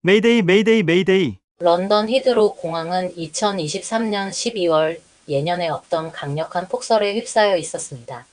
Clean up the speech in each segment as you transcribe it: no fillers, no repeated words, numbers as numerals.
메이데이, 메이데이, 메이데이. 런던 히드로 공항은 2023년 12월 예년에 어떤 강력한 폭설에 휩싸여 있었습니다.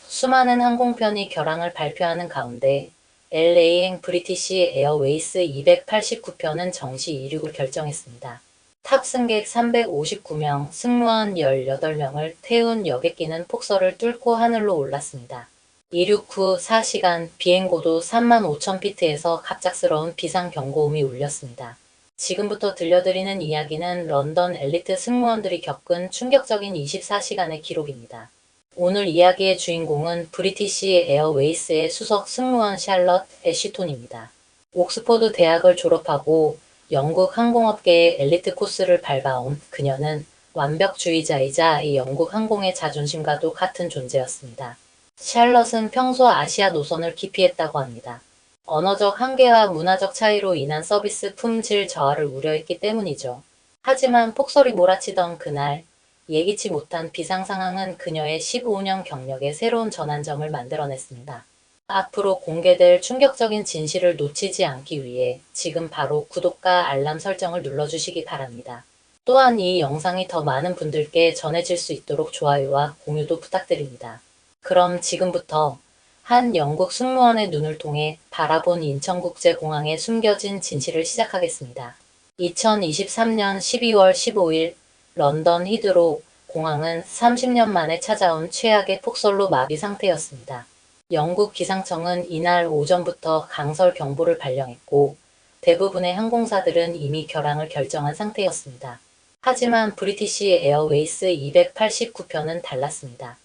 수많은 항공편이 결항을 발표하는 가운데 LA행 브리티시 에어웨이스 289편은 정시 이륙을 결정했습니다. 탑승객 359명, 승무원 18명을 태운 여객기는 폭설을 뚫고 하늘로 올랐습니다. 이륙 후 4시간 비행고도 35,000피트에서 갑작스러운 비상경고음이 울렸습니다. 지금부터 들려드리는 이야기는 런던 엘리트 승무원들이 겪은 충격적인 24시간의 기록입니다. 오늘 이야기의 주인공은 브리티시 에어웨이스의 수석 승무원 샬럿 애쉬톤입니다. 옥스퍼드 대학을 졸업하고 영국 항공업계의 엘리트 코스를 밟아온 그녀는 완벽주의자이자 이 영국 항공의 자존심과도 같은 존재였습니다. 샬럿은 평소 아시아 노선을 기피했다고 합니다. 언어적 한계와 문화적 차이로 인한 서비스 품질 저하를 우려했기 때문이죠. 하지만 폭설이 몰아치던 그날, 예기치 못한 비상 상황은 그녀의 15년 경력에 새로운 전환점을 만들어냈습니다. 앞으로 공개될 충격적인 진실을 놓치지 않기 위해 지금 바로 구독과 알람 설정을 눌러주시기 바랍니다. 또한 이 영상이 더 많은 분들께 전해질 수 있도록 좋아요와 공유도 부탁드립니다. 그럼 지금부터 한 영국 승무원의 눈을 통해 바라본 인천국제공항의 숨겨진 진실을 시작하겠습니다. 2023년 12월 15일 런던 히드로 공항은 30년 만에 찾아온 최악의 폭설로 마비 상태였습니다. 영국 기상청은 이날 오전부터 강설 경보를 발령했고 대부분의 항공사들은 이미 결항을 결정한 상태였습니다. 하지만 브리티시 에어웨이스 289편은 달랐습니다.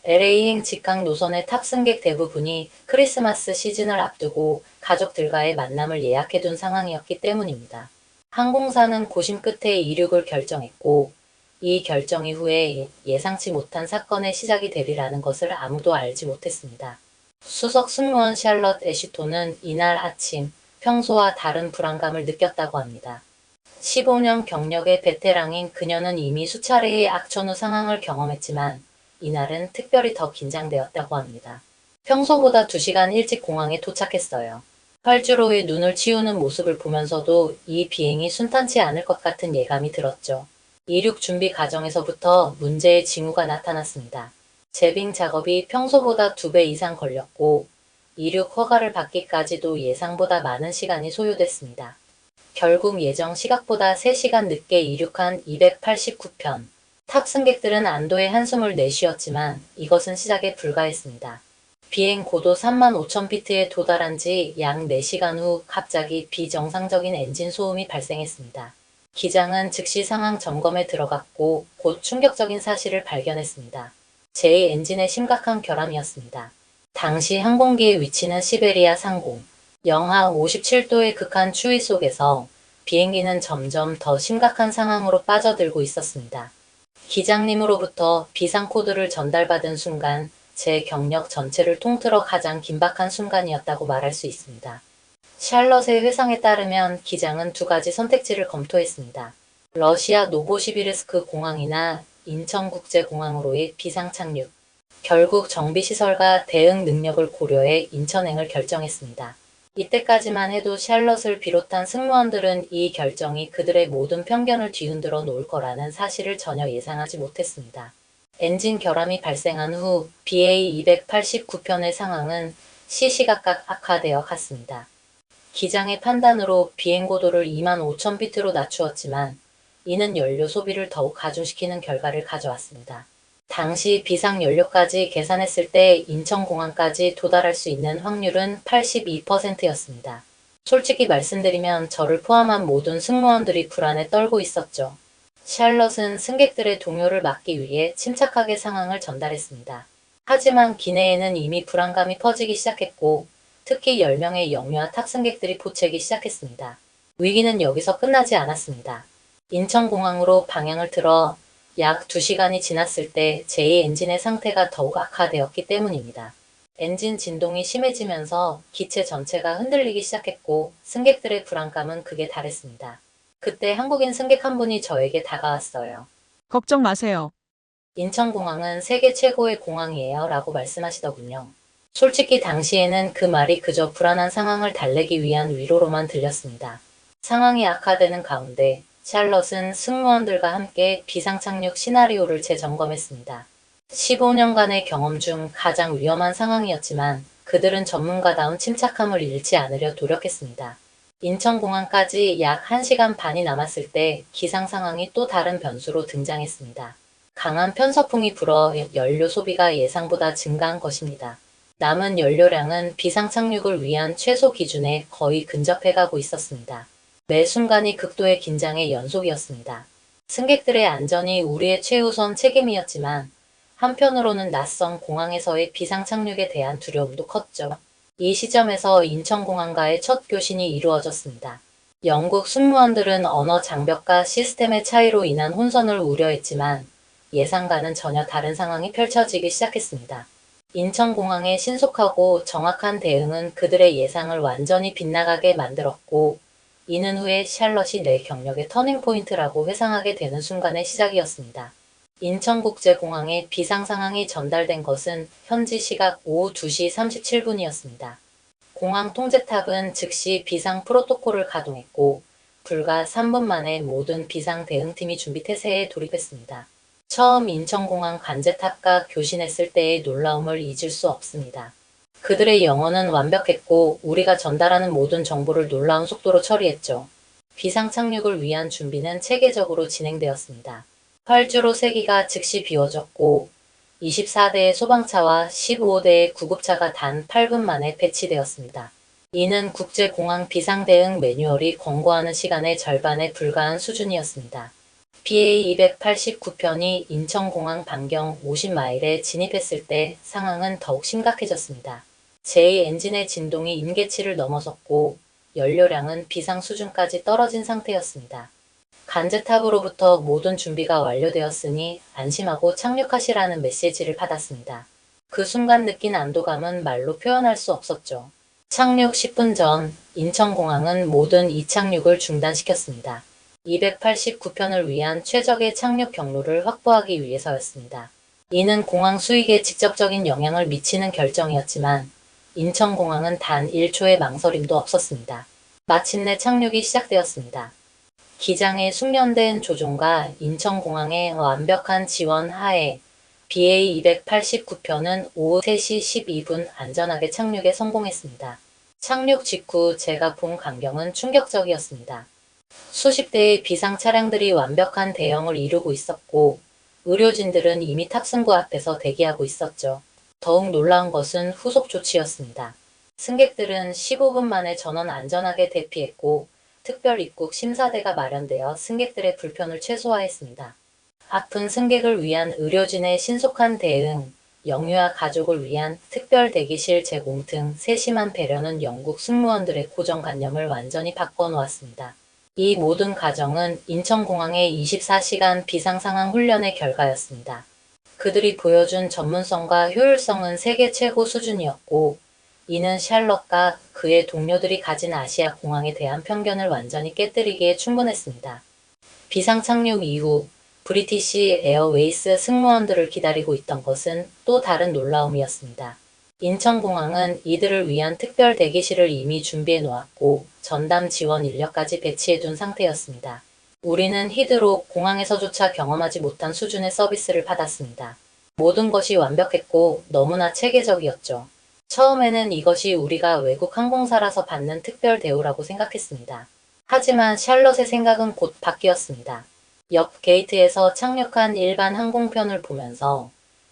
LA행 직항 노선의 탑승객 대부분이 크리스마스 시즌을 앞두고 가족들과의 만남을 예약해둔 상황이었기 때문입니다. 항공사는 고심 끝에 이륙을 결정했고 이 결정 이후에 예상치 못한 사건의 시작이 되리라는 것을 아무도 알지 못했습니다. 수석 승무원 샬럿 애쉬톤은 이날 아침 평소와 다른 불안감을 느꼈다고 합니다. 15년 경력의 베테랑인 그녀는 이미 수차례의 악천후 상황을 경험했지만 이날은 특별히 더 긴장되었다고 합니다. 평소보다 2시간 일찍 공항에 도착했어요. 활주로에 눈을 치우는 모습을 보면서도 이 비행이 순탄치 않을 것 같은 예감이 들었죠. 이륙 준비 과정에서부터 문제의 징후가 나타났습니다. 제빙 작업이 평소보다 2배 이상 걸렸고 이륙 허가를 받기까지도 예상보다 많은 시간이 소요됐습니다. 결국 예정 시각보다 3시간 늦게 이륙한 289편. 탑승객들은 안도의 한숨을 내쉬었지만 이것은 시작에 불과했습니다. 비행 고도 35,000피트에 도달한 지 약 4시간 후 갑자기 비정상적인 엔진 소음이 발생했습니다. 기장은 즉시 상황 점검에 들어갔고 곧 충격적인 사실을 발견했습니다. 제 엔진의 심각한 결함이었습니다. 당시 항공기의 위치는 시베리아 상공, 영하 57도의 극한 추위 속에서 비행기는 점점 더 심각한 상황으로 빠져들고 있었습니다. 기장님으로부터 비상 코드를 전달받은 순간 제 경력 전체를 통틀어 가장 긴박한 순간이었다고 말할 수 있습니다. 샬럿의 회상에 따르면 기장은 2가지 선택지를 검토했습니다. 러시아 노보시비르스크 공항이나 인천국제공항으로의 비상 착륙. 결국 정비시설과 대응 능력을 고려해 인천행을 결정했습니다. 이때까지만 해도 샬럿을 비롯한 승무원들은 이 결정이 그들의 모든 편견을 뒤흔들어 놓을 거라는 사실을 전혀 예상하지 못했습니다. 엔진 결함이 발생한 후 BA289편의 상황은 시시각각 악화되어 갔습니다. 기장의 판단으로 비행 고도를 25,000피트로 낮추었지만 이는 연료 소비를 더욱 가중시키는 결과를 가져왔습니다. 당시 비상연료까지 계산했을 때 인천공항까지 도달할 수 있는 확률은 82%였습니다. 솔직히 말씀드리면 저를 포함한 모든 승무원들이 불안에 떨고 있었죠. 샬럿은 승객들의 동요를 막기 위해 침착하게 상황을 전달했습니다. 하지만 기내에는 이미 불안감이 퍼지기 시작했고 특히 10명의 영유아 탑승객들이 보채기 시작했습니다. 위기는 여기서 끝나지 않았습니다. 인천공항으로 방향을 틀어 약 2시간이 지났을 때 제2 엔진의 상태가 더욱 악화되었기 때문입니다. 엔진 진동이 심해지면서 기체 전체가 흔들리기 시작했고 승객들의 불안감은 극에 달했습니다. 그때 한국인 승객 한 분이 저에게 다가왔어요. 걱정 마세요. 인천공항은 세계 최고의 공항이에요 라고 말씀하시더군요. 솔직히 당시에는 그 말이 그저 불안한 상황을 달래기 위한 위로로만 들렸습니다. 상황이 악화되는 가운데 샬럿은 승무원들과 함께 비상착륙 시나리오를 재점검했습니다. 15년간의 경험 중 가장 위험한 상황이었지만 그들은 전문가다운 침착함을 잃지 않으려 노력했습니다. 인천공항까지 약 1시간 반이 남았을 때 기상 상황이 또 다른 변수로 등장했습니다. 강한 편서풍이 불어 연료 소비가 예상보다 증가한 것입니다. 남은 연료량은 비상 착륙을 위한 최소 기준에 거의 근접해 가고 있었습니다. 매 순간이 극도의 긴장의 연속이었습니다. 승객들의 안전이 우리의 최우선 책임이었지만 한편으로는 낯선 공항에서의 비상 착륙에 대한 두려움도 컸죠. 이 시점에서 인천공항과의 첫 교신이 이루어졌습니다. 영국 승무원들은 언어 장벽과 시스템의 차이로 인한 혼선을 우려했지만 예상과는 전혀 다른 상황이 펼쳐지기 시작했습니다. 인천공항의 신속하고 정확한 대응은 그들의 예상을 완전히 빗나가게 만들었고 이는 후에 샬럿이 내 경력의 터닝포인트라고 회상하게 되는 순간의 시작이었습니다. 인천국제공항에 비상 상황이 전달된 것은 현지 시각 오후 2시 37분이었습니다. 공항 통제탑은 즉시 비상 프로토콜을 가동했고 불과 3분 만에 모든 비상 대응팀이 준비 태세에 돌입했습니다. 처음 인천공항 관제탑과 교신했을 때의 놀라움을 잊을 수 없습니다. 그들의 영어는 완벽했고 우리가 전달하는 모든 정보를 놀라운 속도로 처리했죠. 비상 착륙을 위한 준비는 체계적으로 진행되었습니다. 활주로 3기가 즉시 비워졌고 24대의 소방차와 15대의 구급차가 단 8분 만에 배치되었습니다. 이는 국제공항 비상대응 매뉴얼이 권고하는 시간의 절반에 불과한 수준이었습니다. BA289편이 인천공항 반경 50마일에 진입했을 때 상황은 더욱 심각해졌습니다. 제2엔진의 진동이 임계치를 넘어섰고 연료량은 비상 수준까지 떨어진 상태였습니다. 관제탑으로부터 모든 준비가 완료되었으니 안심하고 착륙하시라는 메시지를 받았습니다. 그 순간 느낀 안도감은 말로 표현할 수 없었죠. 착륙 10분 전 인천공항은 모든 이착륙을 중단시켰습니다. 289편을 위한 최적의 착륙 경로를 확보하기 위해서였습니다. 이는 공항 수익에 직접적인 영향을 미치는 결정이었지만 인천공항은 단 1초의 망설임도 없었습니다. 마침내 착륙이 시작되었습니다. 기장의 숙련된 조종과 인천공항의 완벽한 지원 하에 BA289편은 오후 3시 12분 안전하게 착륙에 성공했습니다. 착륙 직후 제가 본 광경은 충격적이었습니다. 수십 대의 비상 차량들이 완벽한 대형을 이루고 있었고 의료진들은 이미 탑승구 앞에서 대기하고 있었죠. 더욱 놀라운 것은 후속 조치였습니다. 승객들은 15분 만에 전원 안전하게 대피했고 특별 입국 심사대가 마련되어 승객들의 불편을 최소화했습니다. 아픈 승객을 위한 의료진의 신속한 대응, 영유아 가족을 위한 특별 대기실 제공 등 세심한 배려는 영국 승무원들의 고정관념을 완전히 바꿔놓았습니다. 이 모든 과정은 인천공항의 24시간 비상상황 훈련의 결과였습니다. 그들이 보여준 전문성과 효율성은 세계 최고 수준이었고 이는 샬럿과 그의 동료들이 가진 아시아 공항에 대한 편견을 완전히 깨뜨리기에 충분했습니다. 비상 착륙 이후 브리티시 에어웨이스 승무원들을 기다리고 있던 것은 또 다른 놀라움이었습니다. 인천공항은 이들을 위한 특별 대기실을 이미 준비해 놓았고 전담 지원 인력까지 배치해 둔 상태였습니다. 우리는 히드로 공항에서조차 경험하지 못한 수준의 서비스를 받았습니다. 모든 것이 완벽했고 너무나 체계적이었죠. 처음에는 이것이 우리가 외국 항공사라서 받는 특별 대우라고 생각했습니다. 하지만 샬럿의 생각은 곧 바뀌었습니다. 옆 게이트에서 착륙한 일반 항공편을 보면서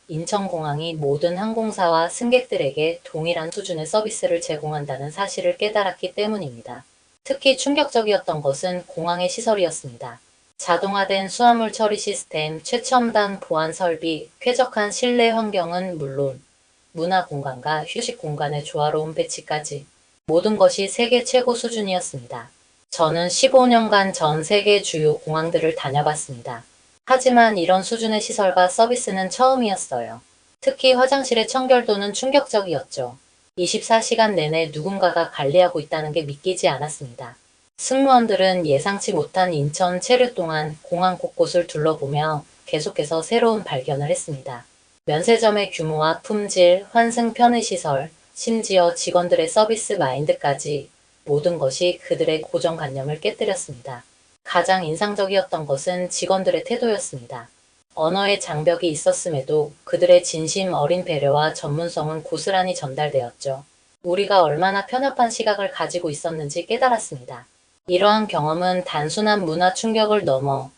인천공항이 모든 항공사와 승객들에게 동일한 수준의 서비스를 제공한다는 사실을 깨달았기 때문입니다. 특히 충격적이었던 것은 공항의 시설이었습니다. 자동화된 수화물 처리 시스템, 최첨단 보안 설비, 쾌적한 실내 환경은 물론 문화 공간과 휴식 공간의 조화로운 배치까지 모든 것이 세계 최고 수준이었습니다. 저는 15년간 전 세계 주요 공항들을 다녀봤습니다. 하지만 이런 수준의 시설과 서비스는 처음이었어요. 특히 화장실의 청결도는 충격적이었죠. 24시간 내내 누군가가 관리하고 있다는 게 믿기지 않았습니다. 승무원들은 예상치 못한 인천 체류 동안 공항 곳곳을 둘러보며 계속해서 새로운 발견을 했습니다. 면세점의 규모와 품질, 환승 편의시설, 심지어 직원들의 서비스 마인드까지 모든 것이 그들의 고정관념을 깨뜨렸습니다. 가장 인상적이었던 것은 직원들의 태도였습니다. 언어의 장벽이 있었음에도 그들의 진심 어린 배려와 전문성은 고스란히 전달되었죠. 우리가 얼마나 편협한 시각을 가지고 있었는지 깨달았습니다. 이러한 경험은 단순한 문화 충격을 넘어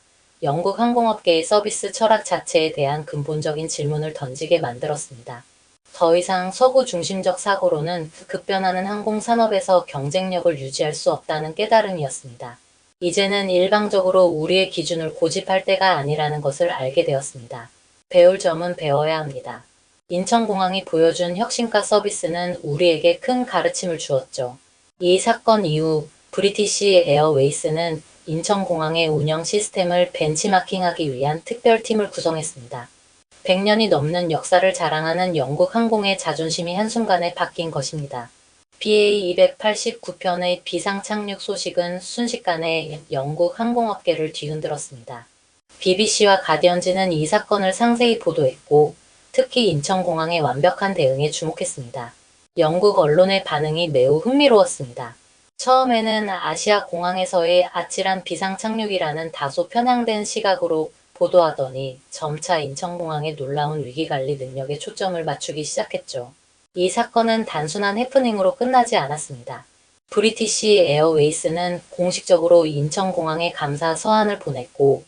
영국 항공업계의 서비스 철학 자체에 대한 근본적인 질문을 던지게 만들었습니다. 더 이상 서구 중심적 사고로는 급변하는 항공산업에서 경쟁력을 유지할 수 없다는 깨달음이었습니다. 이제는 일방적으로 우리의 기준을 고집할 때가 아니라는 것을 알게 되었습니다. 배울 점은 배워야 합니다. 인천공항이 보여준 혁신과 서비스는 우리에게 큰 가르침을 주었죠. 이 사건 이후 브리티시 에어웨이스는 인천공항의 운영 시스템을 벤치마킹하기 위한 특별팀을 구성했습니다. 100년이 넘는 역사를 자랑하는 영국 항공의 자존심이 한순간에 바뀐 것입니다. BA289편의 비상 착륙 소식은 순식간에 영국 항공업계를 뒤흔들었습니다. BBC와 가디언지는 이 사건을 상세히 보도했고, 특히 인천공항의 완벽한 대응에 주목했습니다. 영국 언론의 반응이 매우 흥미로웠습니다. 처음에는 아시아 공항에서의 아찔한 비상 착륙이라는 다소 편향된 시각으로 보도하더니 점차 인천공항의 놀라운 위기관리 능력에 초점을 맞추기 시작했죠. 이 사건은 단순한 해프닝으로 끝나지 않았습니다. 브리티시 에어웨이스는 공식적으로 인천공항에 감사 서한을 보냈고,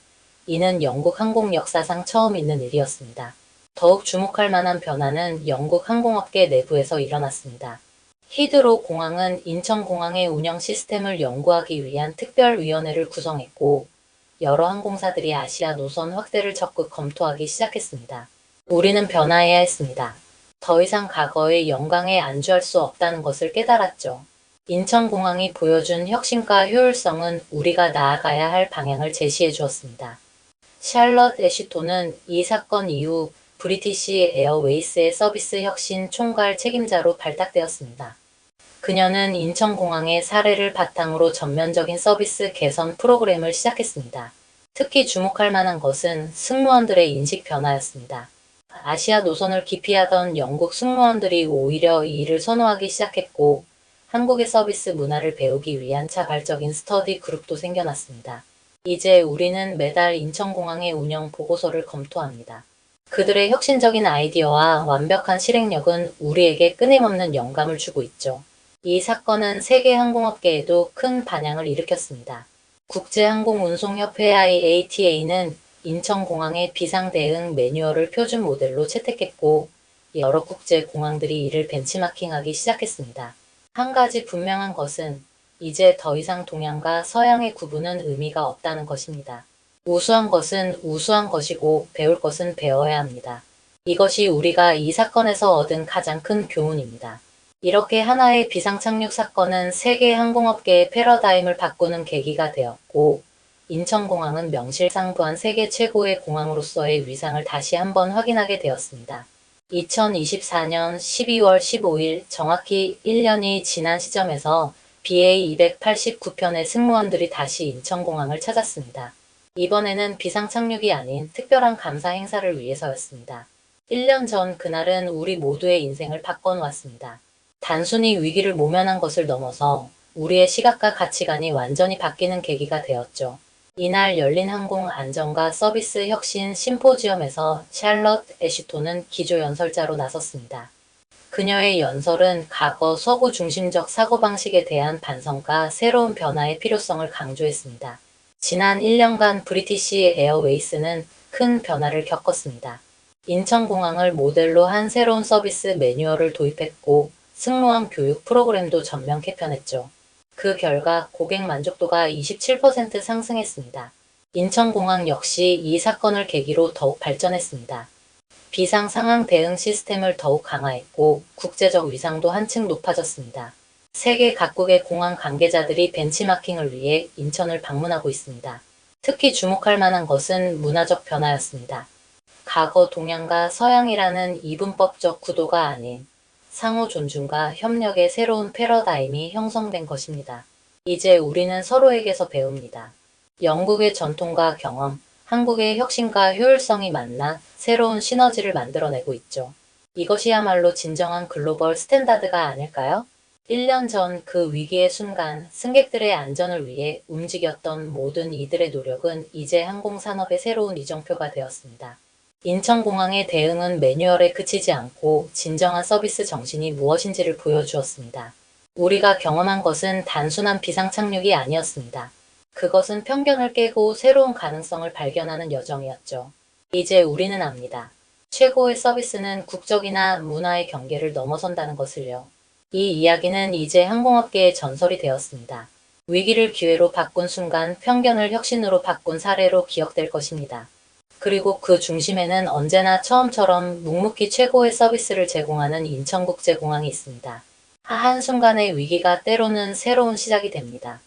이는 영국 항공 역사상 처음 있는 일이었습니다. 더욱 주목할 만한 변화는 영국 항공업계 내부에서 일어났습니다. 히드로 공항은 인천공항의 운영 시스템을 연구하기 위한 특별위원회를 구성했고, 여러 항공사들이 아시아 노선 확대를 적극 검토하기 시작했습니다. 우리는 변화해야 했습니다. 더 이상 과거의 영광에 안주할 수 없다는 것을 깨달았죠. 인천공항이 보여준 혁신과 효율성은 우리가 나아가야 할 방향을 제시해 주었습니다. 샬럿 애쉬톤은 이 사건 이후 브리티시 에어웨이스의 서비스 혁신 총괄 책임자로 발탁되었습니다. 그녀는 인천공항의 사례를 바탕으로 전면적인 서비스 개선 프로그램을 시작했습니다. 특히 주목할 만한 것은 승무원들의 인식 변화였습니다. 아시아 노선을 기피하던 영국 승무원들이 오히려 이 일을 선호하기 시작했고, 한국의 서비스 문화를 배우기 위한 자발적인 스터디 그룹도 생겨났습니다. 이제 우리는 매달 인천공항의 운영 보고서를 검토합니다. 그들의 혁신적인 아이디어와 완벽한 실행력은 우리에게 끊임없는 영감을 주고 있죠. 이 사건은 세계 항공업계에도 큰 반향을 일으켰습니다. 국제항공운송협회 IATA는 인천공항의 비상대응 매뉴얼을 표준 모델로 채택했고, 여러 국제공항들이 이를 벤치마킹하기 시작했습니다. 한 가지 분명한 것은 이제 더 이상 동양과 서양의 구분은 의미가 없다는 것입니다. 우수한 것은 우수한 것이고 배울 것은 배워야 합니다. 이것이 우리가 이 사건에서 얻은 가장 큰 교훈입니다. 이렇게 하나의 비상착륙 사건은 세계 항공업계의 패러다임을 바꾸는 계기가 되었고, 인천공항은 명실상부한 세계 최고의 공항으로서의 위상을 다시 한번 확인하게 되었습니다. 2024년 12월 15일 정확히 1년이 지난 시점에서 BA289편의 승무원들이 다시 인천공항을 찾았습니다. 이번에는 비상착륙이 아닌 특별한 감사 행사를 위해서였습니다. 1년 전 그날은 우리 모두의 인생을 바꿔놓았습니다. 단순히 위기를 모면한 것을 넘어서 우리의 시각과 가치관이 완전히 바뀌는 계기가 되었죠. 이날 열린 항공 안전과 서비스 혁신 심포지엄에서 샬럿 애쉬톤은 기조 연설자로 나섰습니다. 그녀의 연설은 과거 서구 중심적 사고방식에 대한 반성과 새로운 변화의 필요성을 강조했습니다. 지난 1년간 브리티시 에어웨이스는 큰 변화를 겪었습니다. 인천공항을 모델로 한 새로운 서비스 매뉴얼을 도입했고, 승무원 교육 프로그램도 전면 개편했죠. 그 결과 고객 만족도가 27% 상승했습니다. 인천공항 역시 이 사건을 계기로 더욱 발전했습니다. 비상 상황 대응 시스템을 더욱 강화했고, 국제적 위상도 한층 높아졌습니다. 세계 각국의 공항 관계자들이 벤치마킹을 위해 인천을 방문하고 있습니다. 특히 주목할 만한 것은 문화적 변화였습니다. 과거 동양과 서양이라는 이분법적 구도가 아닌 상호 존중과 협력의 새로운 패러다임이 형성된 것입니다. 이제 우리는 서로에게서 배웁니다. 영국의 전통과 경험, 한국의 혁신과 효율성이 만나 새로운 시너지를 만들어내고 있죠. 이것이야말로 진정한 글로벌 스탠다드가 아닐까요? 1년 전 그 위기의 순간 승객들의 안전을 위해 움직였던 모든 이들의 노력은 이제 항공산업의 새로운 이정표가 되었습니다. 인천공항의 대응은 매뉴얼에 그치지 않고 진정한 서비스 정신이 무엇인지를 보여주었습니다. 우리가 경험한 것은 단순한 비상 착륙이 아니었습니다. 그것은 편견을 깨고 새로운 가능성을 발견하는 여정이었죠. 이제 우리는 압니다. 최고의 서비스는 국적이나 문화의 경계를 넘어선다는 것을요. 이 이야기는 이제 항공업계의 전설이 되었습니다. 위기를 기회로 바꾼 순간 편견을 혁신으로 바꾼 사례로 기억될 것입니다. 그리고 그 중심에는 언제나 처음처럼 묵묵히 최고의 서비스를 제공하는 인천국제공항이 있습니다. 한순간의 위기가 때로는 새로운 시작이 됩니다.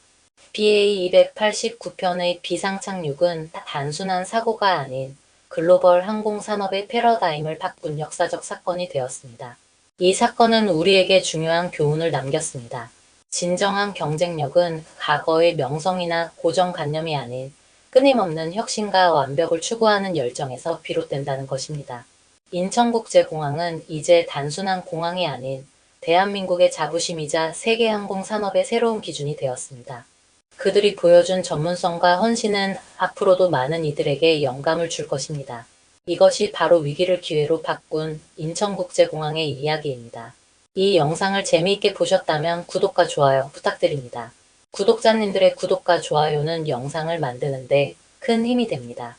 BA289편의 비상착륙은 단순한 사고가 아닌 글로벌 항공산업의 패러다임을 바꾼 역사적 사건이 되었습니다. 이 사건은 우리에게 중요한 교훈을 남겼습니다. 진정한 경쟁력은 과거의 명성이나 고정관념이 아닌 끊임없는 혁신과 완벽을 추구하는 열정에서 비롯된다는 것입니다. 인천국제공항은 이제 단순한 공항이 아닌 대한민국의 자부심이자 세계 항공산업의 새로운 기준이 되었습니다. 그들이 보여준 전문성과 헌신은 앞으로도 많은 이들에게 영감을 줄 것입니다. 이것이 바로 위기를 기회로 바꾼 인천국제공항의 이야기입니다. 이 영상을 재미있게 보셨다면 구독과 좋아요 부탁드립니다. 구독자님들의 구독과 좋아요는 영상을 만드는데 큰 힘이 됩니다.